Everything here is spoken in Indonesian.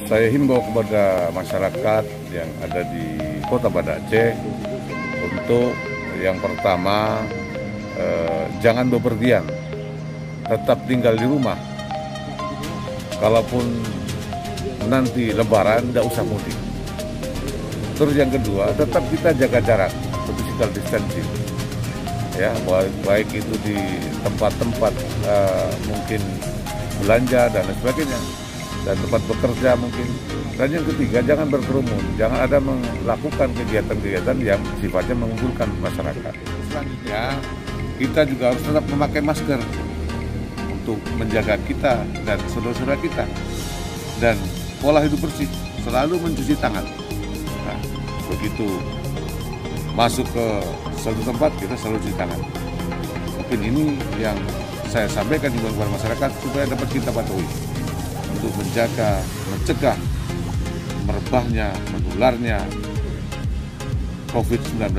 Saya himbau kepada masyarakat yang ada di Kota Banda Aceh untuk yang pertama jangan bepergian, tetap tinggal di rumah. Kalaupun nanti Lebaran, tidak usah mudik. Terus yang kedua, tetap kita jaga jarak, physical distancing. Ya, baik itu di tempat-tempat mungkin belanja dan lain sebagainya, dan tempat bekerja mungkin. Dan yang ketiga, jangan berkerumun, jangan ada melakukan kegiatan-kegiatan yang sifatnya mengumpulkan masyarakat. Selanjutnya, kita juga harus tetap memakai masker untuk menjaga kita dan saudara-saudara kita. Dan pola hidup bersih, selalu mencuci tangan. Nah, begitu masuk ke suatu tempat, kita selalu cuci tangan. Mungkin ini yang saya sampaikan di kepada masyarakat supaya dapat kita patuhi untuk mencegah merebahnya, menularnya COVID-19.